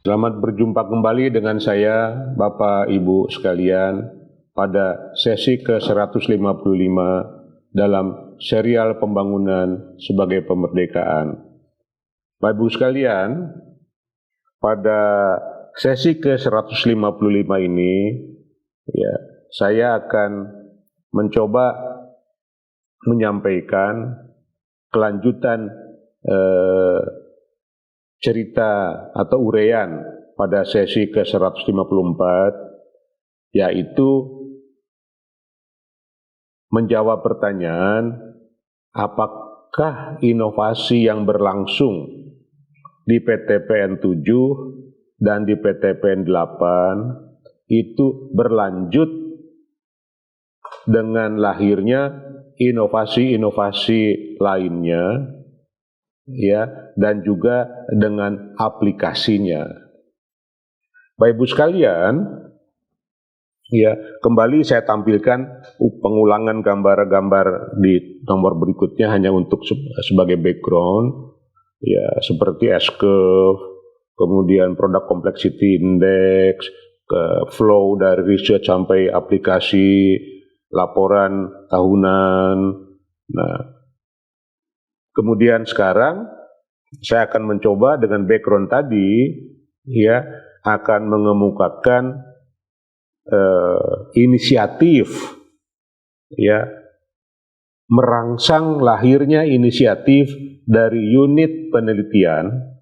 Selamat berjumpa kembali dengan saya, Bapak Ibu sekalian, pada sesi ke-155 dalam serial pembangunan sebagai pemerdekaan. Bapak Ibu sekalian, pada sesi ke-155 ini, saya akan mencoba menyampaikan kelanjutan cerita atau uraian pada sesi ke-154, yaitu menjawab pertanyaan apakah inovasi yang berlangsung di PTPN 7 dan di PTPN 8 itu berlanjut dengan lahirnya inovasi-inovasi lainnya, dan juga dengan aplikasinya. Bapak Ibu sekalian, kembali saya tampilkan pengulangan gambar-gambar di nomor berikutnya hanya untuk sebagai background, seperti S-curve, kemudian product complexity index, flow dari research sampai aplikasi, laporan tahunan. Nah, kemudian sekarang saya akan mencoba dengan background tadi, akan mengemukakan inisiatif, merangsang lahirnya inisiatif dari unit penelitian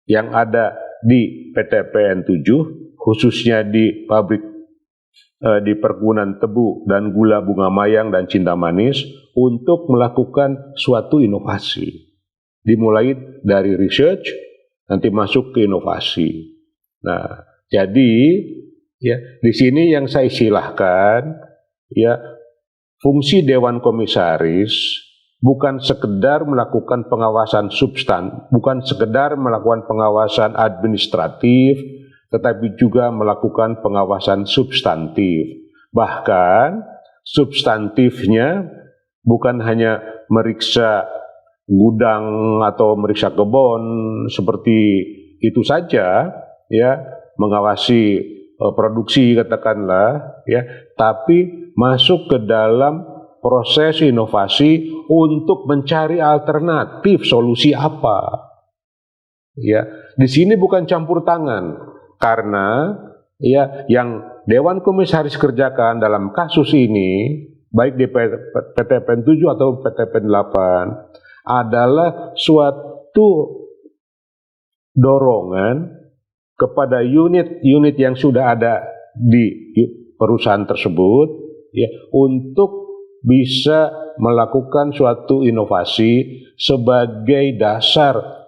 yang ada di PTPN 7, khususnya di di perkebunan tebu dan gula bunga mayang dan cinta manis, untuk melakukan suatu inovasi. Dimulai dari research, nanti masuk ke inovasi. Nah, jadi di sini yang saya istilahkan, fungsi Dewan Komisaris bukan sekedar melakukan pengawasan bukan sekedar melakukan pengawasan administratif, tetapi juga melakukan pengawasan substantif. Bahkan substantifnya bukan hanya meriksa gudang atau meriksa kebun seperti itu saja, mengawasi produksi katakanlah, tapi masuk ke dalam proses inovasi untuk mencari alternatif solusi apa. Di sini bukan campur tangan. Karena yang Dewan Komisaris kerjakan dalam kasus ini, baik di PTPN 7 atau PTPN 8, adalah suatu dorongan kepada unit-unit yang sudah ada di perusahaan tersebut, untuk bisa melakukan suatu inovasi sebagai dasar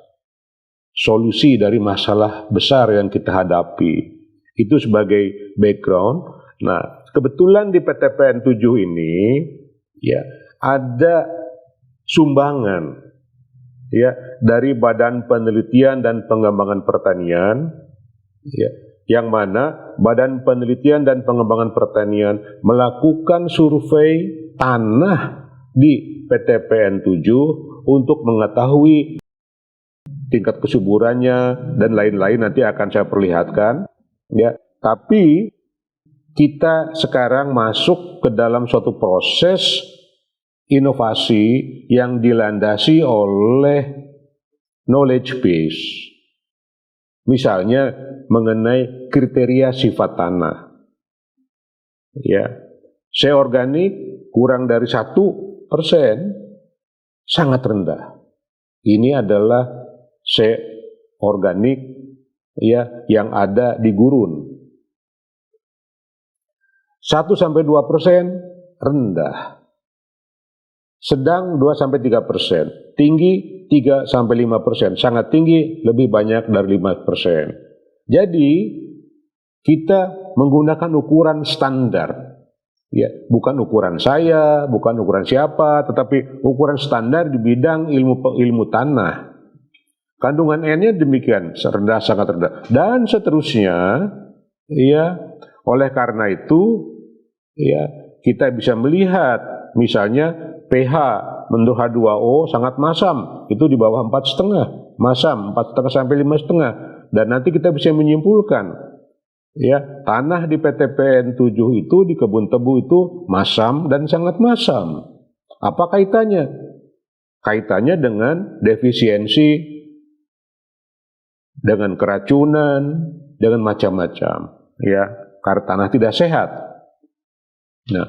solusi dari masalah besar yang kita hadapi. Itu sebagai background. Nah, kebetulan di PTPN 7 ini ada sumbangan dari Badan Penelitian dan Pengembangan Pertanian, yang mana Badan Penelitian dan Pengembangan Pertanian melakukan survei tanah di PTPN 7 untuk mengetahui tingkat kesuburannya dan lain-lain, nanti akan saya perlihatkan. Tapi kita sekarang masuk ke dalam suatu proses inovasi yang dilandasi oleh knowledge base. Misalnya mengenai kriteria sifat tanah. C organik kurang dari 1%, sangat rendah. Ini adalah C organik yang ada di gurun. 1-2% rendah. Sedang 2-3%. Tinggi 3-5%. Sangat tinggi, lebih banyak dari 5%. Jadi kita menggunakan ukuran standar. Bukan ukuran saya, bukan ukuran siapa, tetapi ukuran standar di bidang ilmu tanah. Kandungan N-nya demikian, rendah, sangat rendah, dan seterusnya. Oleh karena itu, kita bisa melihat, misalnya pH menurut H2O sangat masam, itu di bawah 4,5, masam 4,5 sampai 5,5. dan nanti kita bisa menyimpulkan ya, tanah di PTPN 7 itu di kebun tebu itu masam dan sangat masam. Apa kaitannya? Kaitannya dengan defisiensi, dengan keracunan, dengan macam-macam ya, karena tanah tidak sehat. Nah,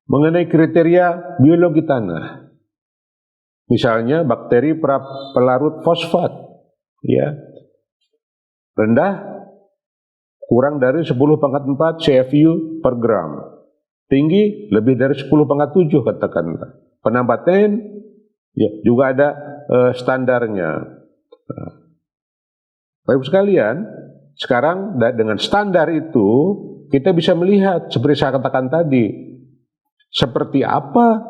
mengenai kriteria biologi tanah, misalnya bakteri pelarut fosfat ya, rendah kurang dari 10⁴ CFU per gram, tinggi lebih dari 10⁻⁷ katakanlah. Penambatan ya juga ada standarnya. Baik sekalian, sekarang dengan standar itu kita bisa melihat seperti saya katakan tadi, seperti apa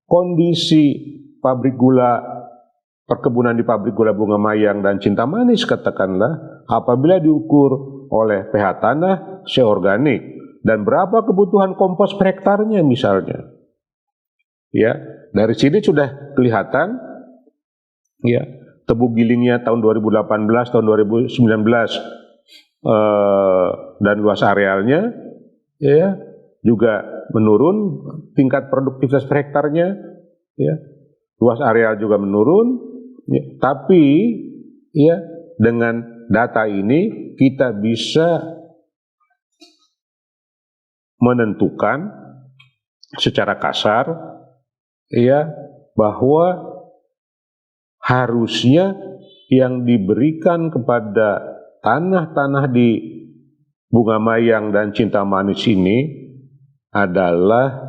kondisi pabrik gula, perkebunan di pabrik gula Bunga Mayang dan Cinta Manis katakanlah, apabila diukur oleh pH tanah seorganik dan berapa kebutuhan kompos per hektarnya misalnya. Ya, dari sini sudah kelihatan ya, tebu gilingnya tahun 2018, tahun 2019 dan luas arealnya ya juga menurun, tingkat produktivitas per hektarnya ya, luas areal juga menurun ya, tapi ya dengan data ini kita bisa menentukan secara kasar ya bahwa harusnya yang diberikan kepada tanah-tanah di Bunga Mayang dan Cinta Manis ini adalah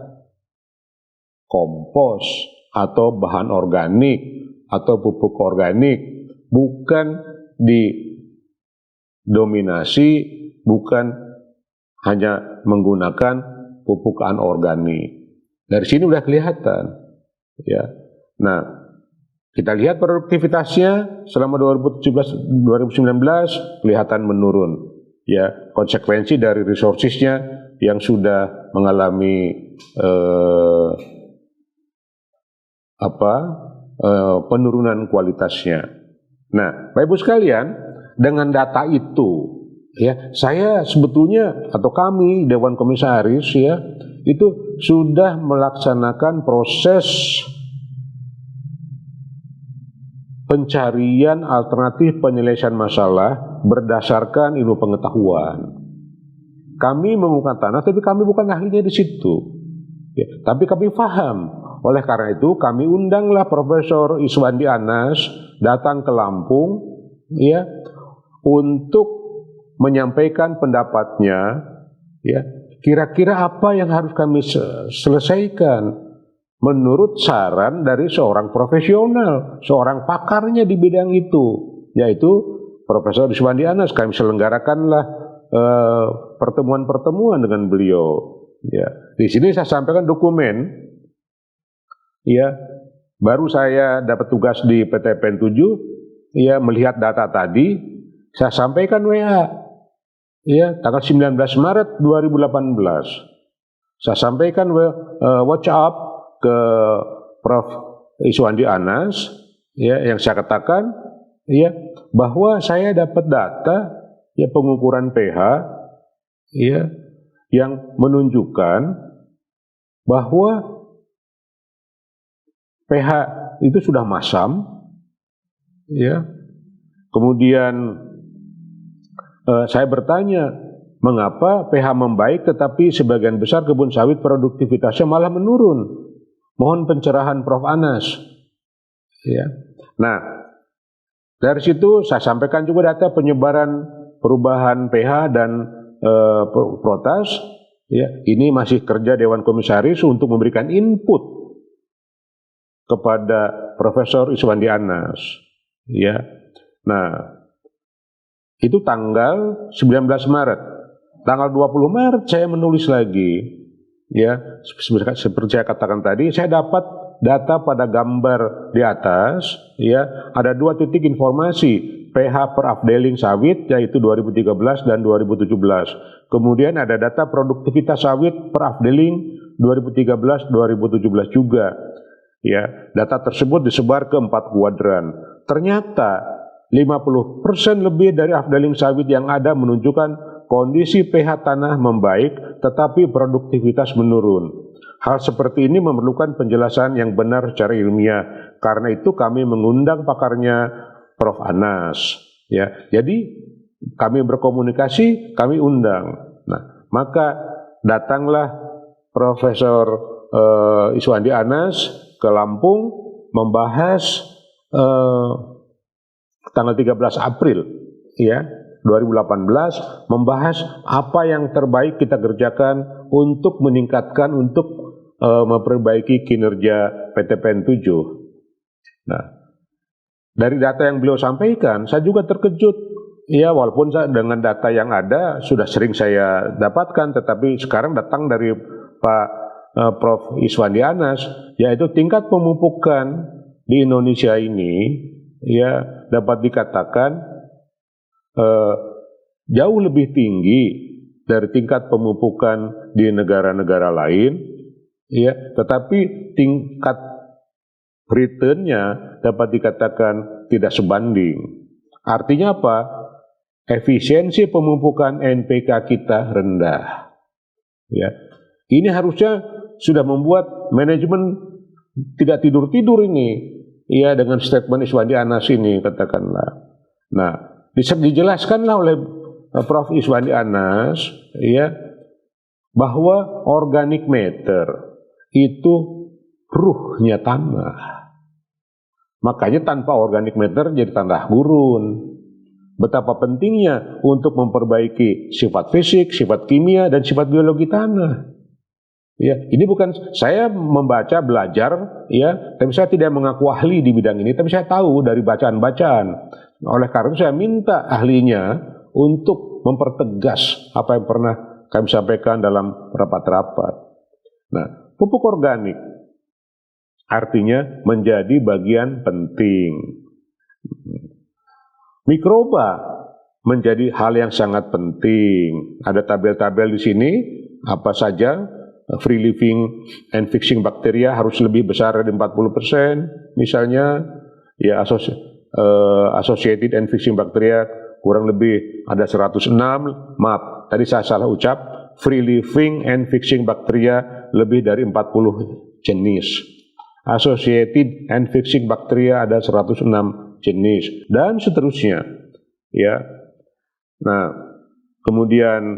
kompos atau bahan organik atau pupuk organik, bukan didominasi, bukan hanya menggunakan pupuk anorganik. Dari sini udah kelihatan ya. Nah, kita lihat produktivitasnya selama 2017-2019 kelihatan menurun ya, konsekuensi dari resourcesnya yang sudah mengalami penurunan kualitasnya. Nah, Bapak Ibu sekalian, dengan data itu ya, saya sebetulnya atau kami Dewan Komisaris ya itu sudah melaksanakan proses pencarian alternatif penyelesaian masalah berdasarkan ilmu pengetahuan. Kami menemukan tanah, tapi kami bukan ahlinya di situ. Ya, tapi kami paham. Oleh karena itu, kami undanglah Profesor Iswandi Anas datang ke Lampung, ya, untuk menyampaikan pendapatnya. Ya, kira-kira apa yang harus kami selesaikan? Menurut saran dari seorang profesional, seorang pakarnya di bidang itu, yaitu Profesor Iswandi Anas. Kami selenggarakanlah pertemuan-pertemuan dengan beliau. Ya, di sini saya sampaikan dokumen. Ya, baru saya dapat tugas di PTPN 7. Ya, melihat data tadi, saya sampaikan WA. Ya, tanggal 19 Maret 2018. Saya sampaikan WhatsApp ke Prof. Iswandi Anas, ya, yang saya katakan, ya, bahwa saya dapat data, ya, pengukuran pH, ya, yang menunjukkan bahwa pH itu sudah masam, ya. Kemudian saya bertanya, mengapa pH membaik tetapi sebagian besar kebun sawit produktivitasnya malah menurun? Mohon pencerahan Prof. Anas. Ya. Nah, dari situ saya sampaikan juga data penyebaran perubahan pH dan protas. Ya, ini masih kerja Dewan Komisaris untuk memberikan input kepada Profesor Iswandi Anas. Ya. Nah, itu tanggal 19 Maret. Tanggal 20 Maret saya menulis lagi. Ya, seperti saya katakan tadi, saya dapat data pada gambar di atas, ya, ada 2 titik informasi pH per afdeling sawit, yaitu 2013 dan 2017. Kemudian ada data produktivitas sawit per afdeling 2013-2017 juga. Ya, data tersebut disebar ke 4 kuadran. Ternyata 50% lebih dari afdaling sawit yang ada menunjukkan kondisi pH tanah membaik tetapi produktivitas menurun. Hal seperti ini memerlukan penjelasan yang benar secara ilmiah. Karena itu kami mengundang pakarnya Prof. Anas. Ya, jadi kami berkomunikasi, kami undang. Nah, maka datanglah Profesor Iswandi Anas ke Lampung membahas tanggal 13 April ya 2018 membahas apa yang terbaik kita kerjakan untuk meningkatkan memperbaiki kinerja PTPN 7. Nah, dari data yang beliau sampaikan, saya juga terkejut. Ya, walaupun dengan data yang ada sudah sering saya dapatkan, tetapi sekarang datang dari Pak Prof. Iswandi Anas, yaitu tingkat pemupukan di Indonesia ini, ya dapat dikatakan jauh lebih tinggi dari tingkat pemupukan di negara-negara lain. Ya, tetapi tingkat returnnya dapat dikatakan tidak sebanding. Artinya apa? Efisiensi pemupukan NPK kita rendah. Ya, ini harusnya sudah membuat manajemen tidak tidur-tidur ini. Ya, dengan statement Iswandi Anas ini katakanlah. Nah, dijelaskanlah oleh Prof. Iswandi Anas, ya, bahwa organic matter itu ruhnya tanah. Makanya tanpa organic matter jadi tanah gurun. Betapa pentingnya untuk memperbaiki sifat fisik, sifat kimia, dan sifat biologi tanah. Ya, ini bukan saya membaca, belajar, ya, tapi saya tidak mengaku ahli di bidang ini, tapi saya tahu dari bacaan-bacaan. Oleh karena itu saya minta ahlinya untuk mempertegas apa yang pernah kami sampaikan dalam rapat-rapat. Nah, pupuk organik artinya menjadi bagian penting. Mikroba menjadi hal yang sangat penting. Ada tabel-tabel di sini, apa saja free living and fixing bakteria harus lebih besar dari 40%. Misalnya, ya associated and fixing bakteria kurang lebih ada 106. Maaf, tadi saya salah ucap. Free living and fixing bakteria lebih dari 40 jenis. Associated and fixing bakteria ada 106 jenis dan seterusnya, ya. Nah, kemudian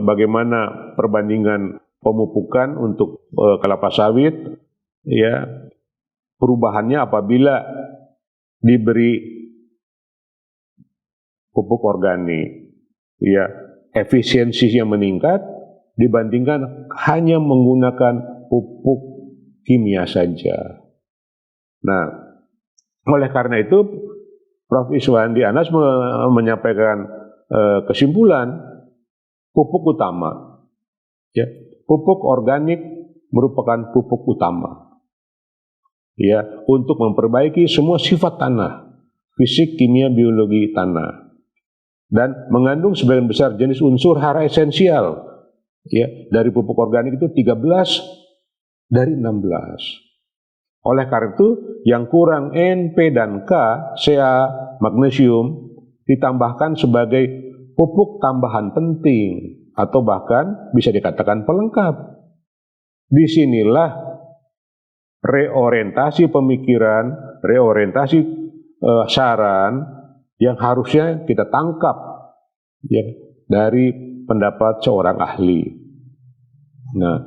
bagaimana perbandingan pemupukan untuk kelapa sawit, ya, perubahannya apabila diberi pupuk organik, ya, efisiensinya meningkat dibandingkan hanya menggunakan pupuk kimia saja. Nah, oleh karena itu, Prof. Iswandi Anas menyampaikan kesimpulan pupuk utama, ya, pupuk organik merupakan pupuk utama, ya, untuk memperbaiki semua sifat tanah, fisik, kimia, biologi tanah, dan mengandung sebagian besar jenis unsur hara esensial, ya, dari pupuk organik itu 13 dari 16. Oleh karena itu, yang kurang N, P, dan K, Ca, magnesium, ditambahkan sebagai pupuk tambahan penting, atau bahkan bisa dikatakan pelengkap. Disinilah reorientasi pemikiran, reorientasi saran yang harusnya kita tangkap, ya, dari pendapat seorang ahli. Nah,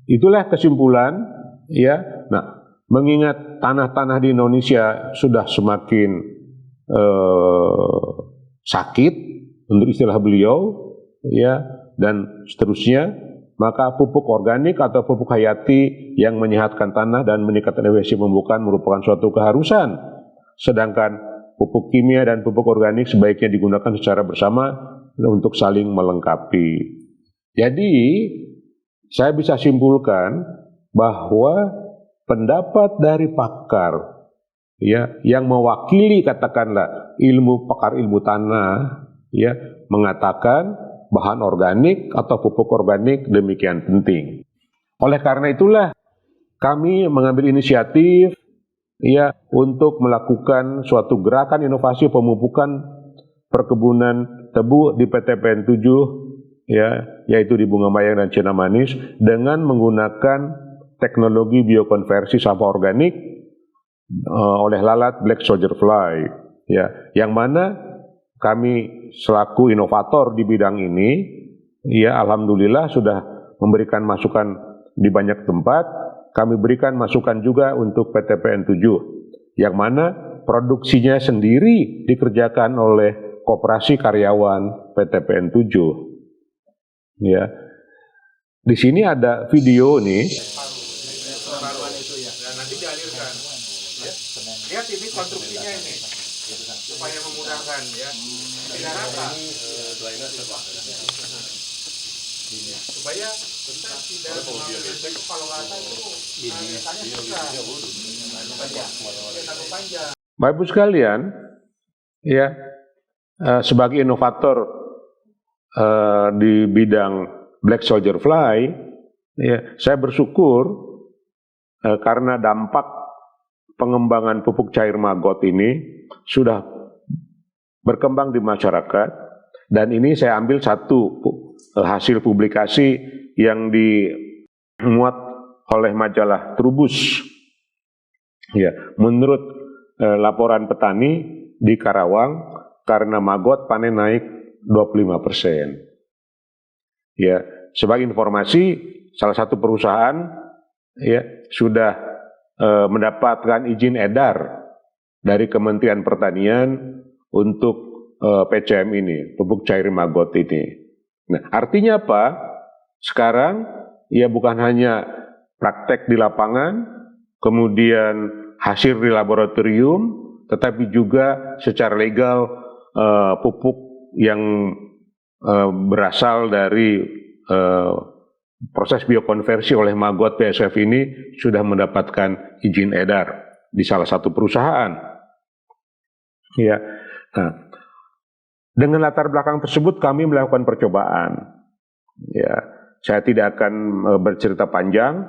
itulah kesimpulan, ya. Nah, mengingat tanah-tanah di Indonesia sudah semakin sakit, untuk istilah beliau, ya, dan seterusnya, maka pupuk organik atau pupuk hayati yang menyehatkan tanah dan meningkatkan efisiensi pemupukan merupakan suatu keharusan. Sedangkan pupuk kimia dan pupuk organik sebaiknya digunakan secara bersama untuk saling melengkapi. Jadi, saya bisa simpulkan bahwa pendapat dari pakar, ya, yang mewakili katakanlah pakar ilmu tanah, ya, mengatakan bahan organik atau pupuk organik demikian penting. Oleh karena itulah kami mengambil inisiatif ya untuk melakukan suatu gerakan inovasi pemupukan perkebunan tebu di PTPN 7 ya, yaitu di Bunga Mayang dan Cina Manis dengan menggunakan teknologi biokonversi sampah organik oleh lalat Black Soldier Fly ya, yang mana kami selaku inovator di bidang ini ya alhamdulillah sudah memberikan masukan di banyak tempat. Kami berikan masukan juga untuk PTPN 7 yang mana produksinya sendiri dikerjakan oleh koperasi karyawan PTPN 7 ya. Di sini ada video nih. Nanti dialirkan ya. Lihat ini konstruksinya ini supaya memudahkan ya. Tidak rata. Supaya kita tidak mengambil resiko kalau rata itu Bapak Ibu sekalian, ya sebagai inovator di bidang Black Soldier Fly, ya saya bersyukur karena dampak pengembangan pupuk cair maggot ini sudah berkembang di masyarakat, dan ini saya ambil satu hasil publikasi yang dimuat oleh majalah Trubus. Ya, menurut laporan petani di Karawang, karena maggot panen naik 25%. Ya, sebagai informasi, salah satu perusahaan ya sudah mendapatkan izin edar dari Kementerian Pertanian untuk PCM ini, pupuk cair maggot ini. Nah, artinya apa? Sekarang ya bukan hanya praktek di lapangan, kemudian hasil di laboratorium, tetapi juga secara legal pupuk yang berasal dari proses biokonversi oleh maggot BASF ini sudah mendapatkan izin edar di salah satu perusahaan. Ya, nah, dengan latar belakang tersebut kami melakukan percobaan. Ya, saya tidak akan bercerita panjang.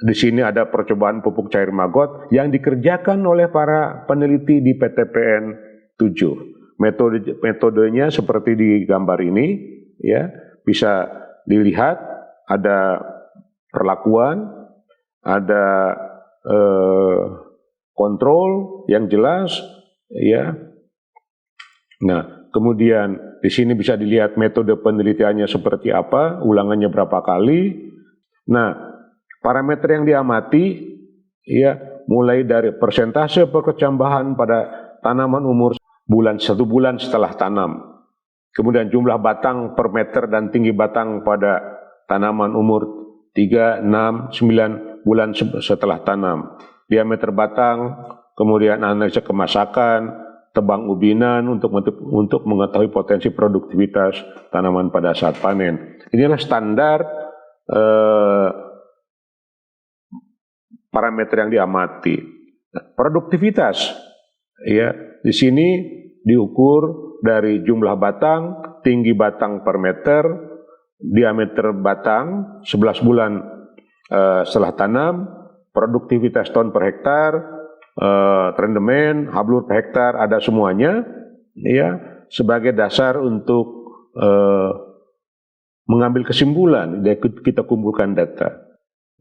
Di sini ada percobaan pupuk cair maggot yang dikerjakan oleh para peneliti di PTPN 7. Metodenya seperti di gambar ini, ya, bisa dilihat ada perlakuan, ada kontrol yang jelas, ya. Nah, kemudian di sini bisa dilihat metode penelitiannya seperti apa, ulangannya berapa kali. Nah, parameter yang diamati ya mulai dari persentase perkecambahan pada tanaman umur 1 bulan setelah tanam. Kemudian jumlah batang per meter dan tinggi batang pada tanaman umur 3, 6, 9 bulan setelah tanam. Diameter batang, kemudian analisa kemasakan, tebang ubinan untuk mengetahui potensi produktivitas tanaman pada saat panen. Inilah standar parameter yang diamati. Produktivitas, ya, di sini diukur dari jumlah batang, tinggi batang per meter, diameter batang 11 bulan setelah tanam, produktivitas ton per hektar, rendemen, hablur per hektar, ada semuanya, ya, sebagai dasar untuk mengambil kesimpulan. Kita kumpulkan data.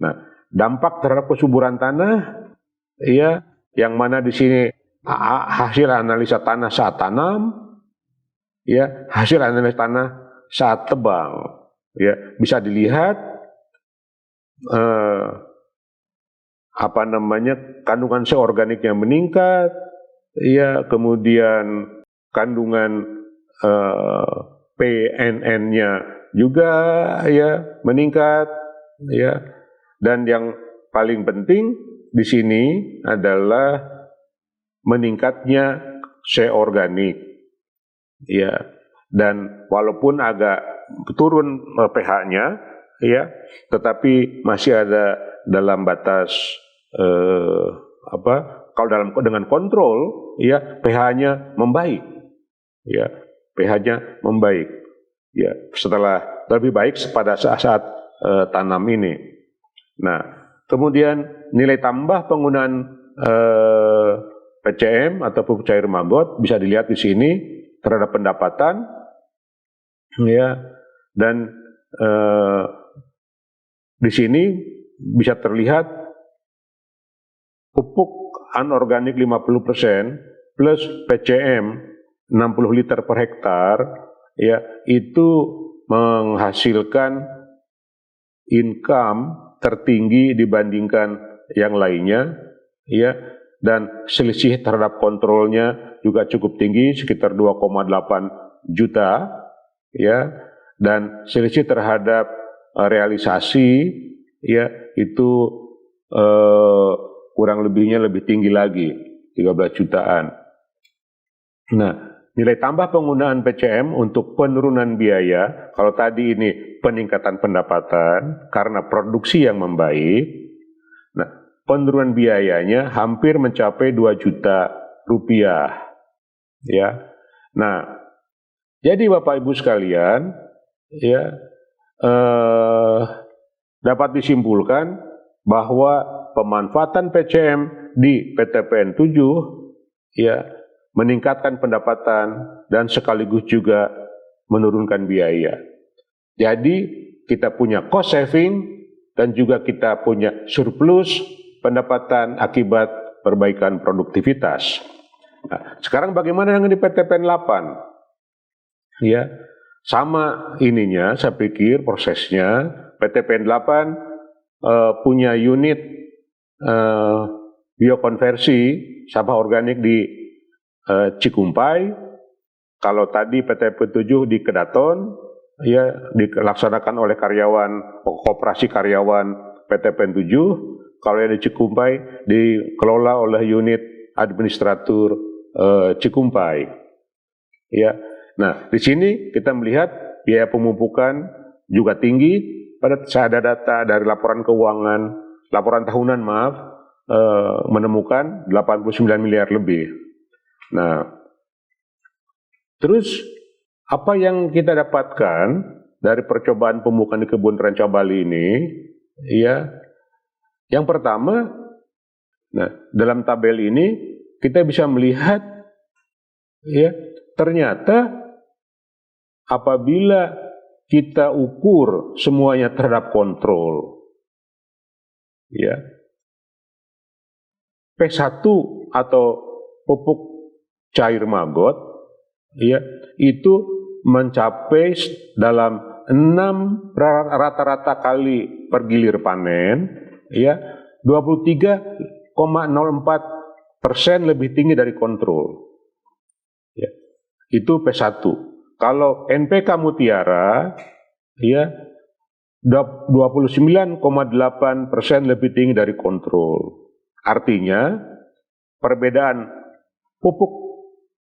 Nah, dampak terhadap kesuburan tanah, ya, yang mana di sini hasil analisa tanah saat tanam, ya, hasil analisa tanah saat tebang, ya, bisa dilihat kandungan seorganiknya meningkat, ya, kemudian kandungan PNN-nya juga ya meningkat, ya, dan yang paling penting di sini adalah meningkatnya seorganik, ya, dan walaupun agak turun pH-nya, ya, tetapi masih ada dalam batas kalau dengan kontrol, ya, pH-nya membaik, ya, pH-nya membaik, ya, setelah lebih baik pada saat tanam ini. Nah, kemudian nilai tambah penggunaan PCM atau pupuk cair maggot bisa dilihat di sini terhadap pendapatan, ya, dan di sini bisa terlihat pupuk anorganik 50% plus PCM 60 liter per hektar, ya, itu menghasilkan income tertinggi dibandingkan yang lainnya, ya, dan selisih terhadap kontrolnya juga cukup tinggi sekitar 2,8 juta, ya, dan selisih terhadap realisasi, ya, itu kurang lebihnya lebih tinggi lagi 13 jutaan. Nah, nilai tambah penggunaan PCM untuk penurunan biaya, kalau tadi ini peningkatan pendapatan karena produksi yang membaik, nah, penurunan biayanya hampir mencapai 2 juta rupiah, ya. Nah, jadi Bapak Ibu sekalian, ya, dapat disimpulkan bahwa pemanfaatan PCM di PTPN 7, ya, meningkatkan pendapatan dan sekaligus juga menurunkan biaya. Jadi kita punya cost saving dan juga kita punya surplus pendapatan akibat perbaikan produktivitas. Nah, sekarang bagaimana dengan di PTPN 8? Ya, sama ininya, saya pikir prosesnya. PTPN 8 punya unit biokonversi sampah organik di Cikumpai. Kalau tadi PTPN 7 di Kedaton, ya, dilaksanakan oleh karyawan, koperasi karyawan PTPN 7. Kalau yang di Cikumpai dikelola oleh unit administratur Cikumpai. Ya. Nah, di sini kita melihat biaya pemupukan juga tinggi. Pada saya ada data dari laporan keuangan, laporan tahunan menemukan 89 miliar lebih. Nah, terus apa yang kita dapatkan dari percobaan pemupukan di kebun Ranca Bali ini, ya, yang pertama, nah, dalam tabel ini kita bisa melihat, ya, ternyata apabila kita ukur semuanya terhadap kontrol, ya, P1 atau pupuk cair maggot, ya, itu mencapai dalam 6 rata-rata kali pergilir panen, ya, 23,04% lebih tinggi dari kontrol. Ya, itu P1. Kalau NPK Mutiara, ya, 29,8% lebih tinggi dari kontrol. Artinya perbedaan pupuk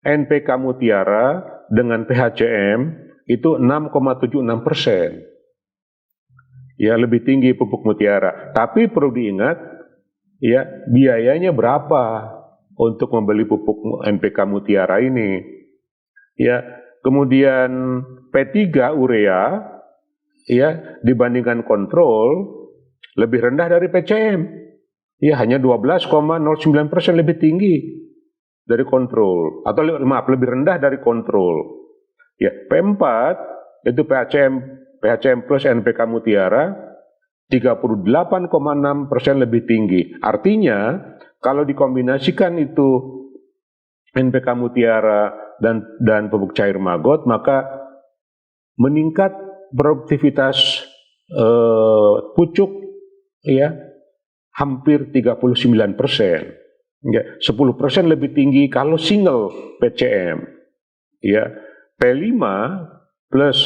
NPK Mutiara dengan PHCM itu 6,76%. Ya, lebih tinggi pupuk Mutiara. Tapi perlu diingat, ya, biayanya berapa untuk membeli pupuk NPK Mutiara ini. Ya, kemudian P3 urea, ya, dibandingkan kontrol lebih rendah dari PCM. Ya, hanya 12,09% lebih tinggi dari kontrol, atau lebih rendah dari kontrol. Ya, P4 itu PHCM plus NPK Mutiara 38,6% lebih tinggi. Artinya kalau dikombinasikan itu NPK Mutiara dan pupuk cair maggot, maka meningkat produktivitas pucuk, ya, hampir 39%. Ya, 10% lebih tinggi kalau single PCM. Ya, P5 plus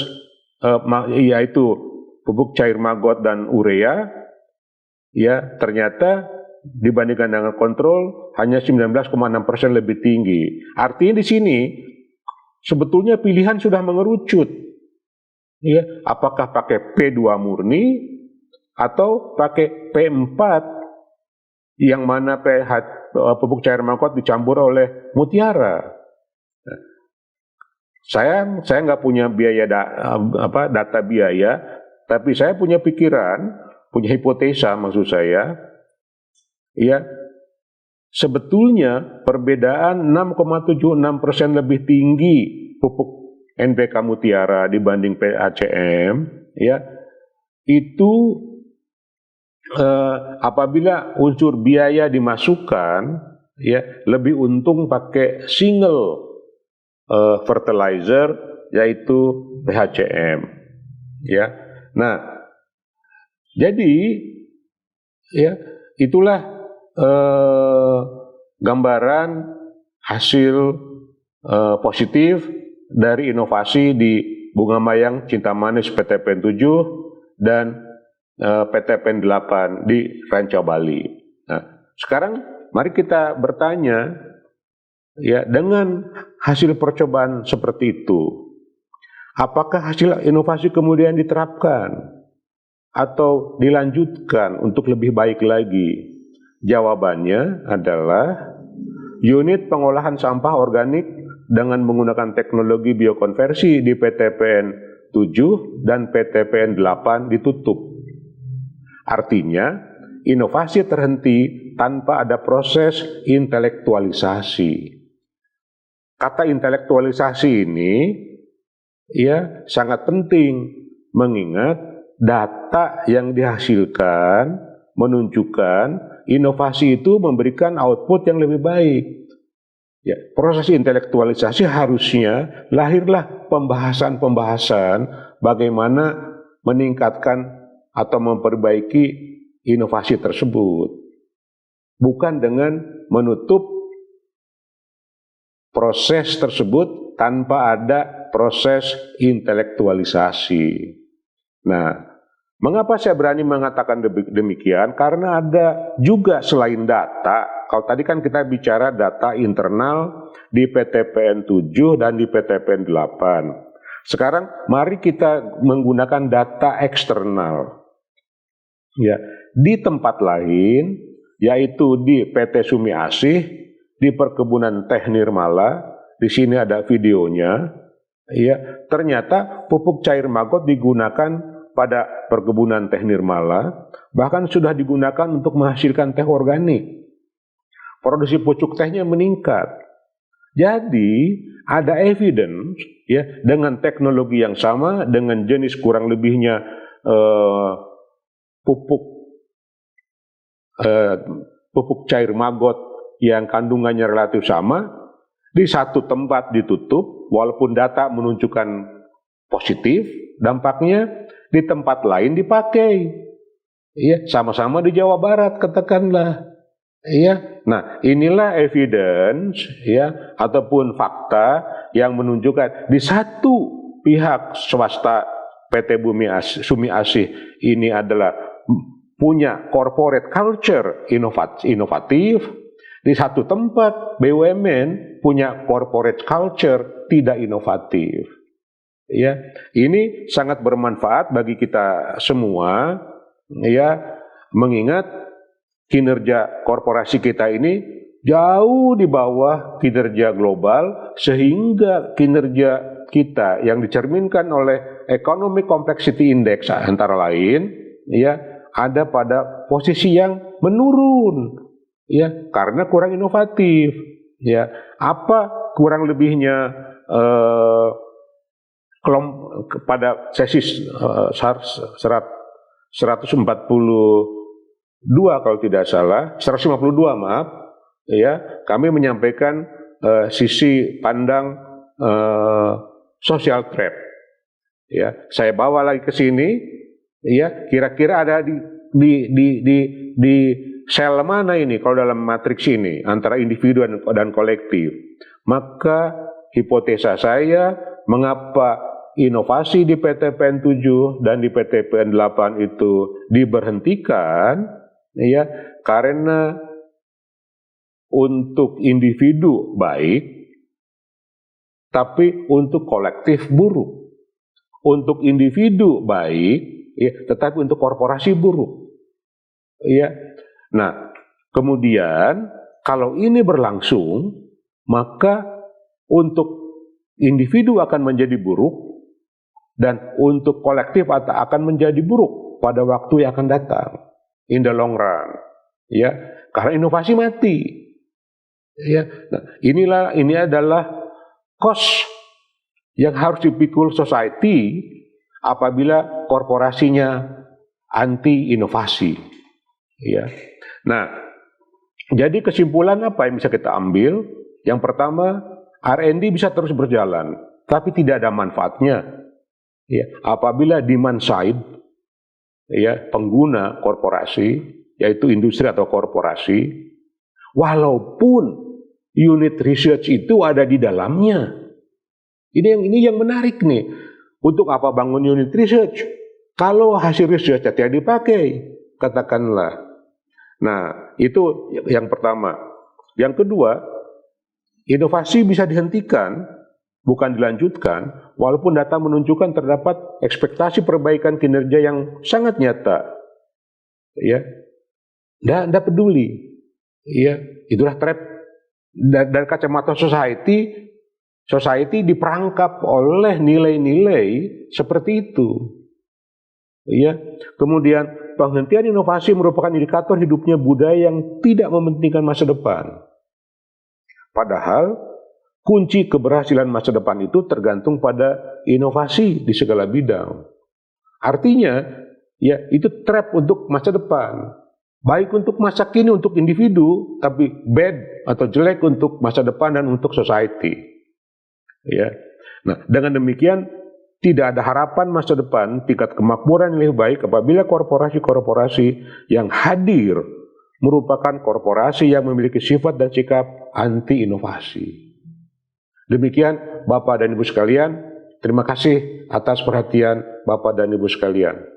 yaitu pupuk cair maggot dan urea, ya, ternyata dibandingkan dengan kontrol hanya 19,6% lebih tinggi. Artinya di sini sebetulnya pilihan sudah mengerucut. Ya, apakah pakai P2 murni atau pakai P4 yang mana pupuk cair maggot dicampur oleh Mutiara. Saya nggak punya biaya data biaya, tapi saya punya pikiran, punya hipotesa maksud saya. Ya, sebetulnya perbedaan 6,76% lebih tinggi pupuk NPK Mutiara dibanding PACM, ya, itu apabila unsur biaya dimasukkan, ya, lebih untung pakai single fertilizer, yaitu PHCM, ya. Nah, jadi, ya, itulah gambaran hasil positif dari inovasi di Bunga Mayang Cinta Manis PTPN 7 dan PTPN 8 di Ranca Bali. Nah, sekarang mari kita bertanya, ya, dengan hasil percobaan seperti itu, apakah hasil inovasi kemudian diterapkan atau dilanjutkan untuk lebih baik lagi? Jawabannya adalah unit pengolahan sampah organik dengan menggunakan teknologi biokonversi di PTPN 7 dan PTPN 8 ditutup. Artinya, inovasi terhenti tanpa ada proses intelektualisasi. Kata intelektualisasi ini, ya, sangat penting, mengingat data yang dihasilkan menunjukkan inovasi itu memberikan output yang lebih baik. Ya, proses intelektualisasi harusnya lahirlah pembahasan-pembahasan bagaimana meningkatkan atau memperbaiki inovasi tersebut, bukan dengan menutup proses tersebut tanpa ada proses intelektualisasi. Nah, mengapa saya berani mengatakan demikian? Karena ada juga selain data, kalau tadi kan kita bicara data internal di PTPN 7 dan di PTPN 8. Sekarang mari kita menggunakan data eksternal. Ya, di tempat lain, yaitu di PT Sumi Asih, di Perkebunan Teh Nirmala, di sini ada videonya. Ya, ternyata pupuk cair maggot digunakan pada Perkebunan Teh Nirmala, bahkan sudah digunakan untuk menghasilkan teh organik. Produksi pucuk tehnya meningkat. Jadi ada evidence, ya, dengan teknologi yang sama, dengan jenis kurang lebihnya pupuk cair maggot yang kandungannya relatif sama, di satu tempat ditutup, walaupun data menunjukkan positif, dampaknya di tempat lain dipakai. Iya, sama-sama di Jawa Barat katakanlah. Iya. Nah, inilah evidence, ya, ataupun fakta yang menunjukkan di satu pihak swasta PT Sumi Asih ini adalah punya corporate culture inovatif, di satu tempat BUMN punya corporate culture tidak inovatif. Ya, ini sangat bermanfaat bagi kita semua, ya, mengingat kinerja korporasi kita ini jauh di bawah kinerja global, sehingga kinerja kita yang dicerminkan oleh Economic Complexity Index antara lain, ya, ada pada posisi yang menurun, ya, karena kurang inovatif. Ya, apa kurang lebihnya pada sesi 142 kalau tidak salah, 152 maaf, ya, kami menyampaikan sisi pandang social trap. Ya, saya bawa lagi ke sini, ya, kira-kira ada di sel mana ini kalau dalam matriks ini antara individu dan kolektif. Maka hipotesa saya, mengapa inovasi di PTPN 7 dan di PTPN 8 itu diberhentikan, ya, karena untuk individu baik, tapi untuk kolektif buruk. Untuk individu baik, ya, tetapi untuk korporasi buruk. Ya. Nah, kemudian kalau ini berlangsung, maka untuk individu akan menjadi buruk, dan untuk kolektif akan menjadi buruk pada waktu yang akan datang, in the long run, ya, karena inovasi mati, Ya, nah, ini adalah cost yang harus dipikul society apabila korporasinya anti inovasi. Ya. Nah, jadi kesimpulan apa yang bisa kita ambil? Yang pertama, R&D bisa terus berjalan, tapi tidak ada manfaatnya. Ya, apabila demand side, ya, pengguna korporasi, yaitu industri atau korporasi, walaupun unit research itu ada di dalamnya. Ini yang menarik nih. Untuk apa bangun unit research? Kalau hasil research tidak dipakai, katakanlah. Nah, itu yang pertama. Yang kedua, inovasi bisa dihentikan, bukan dilanjutkan, walaupun data menunjukkan terdapat ekspektasi perbaikan kinerja yang sangat nyata. Ya, tidak peduli. Ya, itulah trap. Dari kacamata society diperangkap oleh nilai-nilai seperti itu. Ya. Kemudian penghentian inovasi merupakan indikator hidupnya budaya yang tidak mementingkan masa depan. Padahal kunci keberhasilan masa depan itu tergantung pada inovasi di segala bidang. Artinya, ya, itu trap untuk masa depan. Baik untuk masa kini untuk individu, tapi bad atau jelek untuk masa depan dan untuk society. Ya. Nah, dengan demikian tidak ada harapan masa depan tingkat kemakmuran yang lebih baik apabila korporasi-korporasi yang hadir merupakan korporasi yang memiliki sifat dan sikap anti inovasi. Demikian Bapak dan Ibu sekalian, terima kasih atas perhatian Bapak dan Ibu sekalian.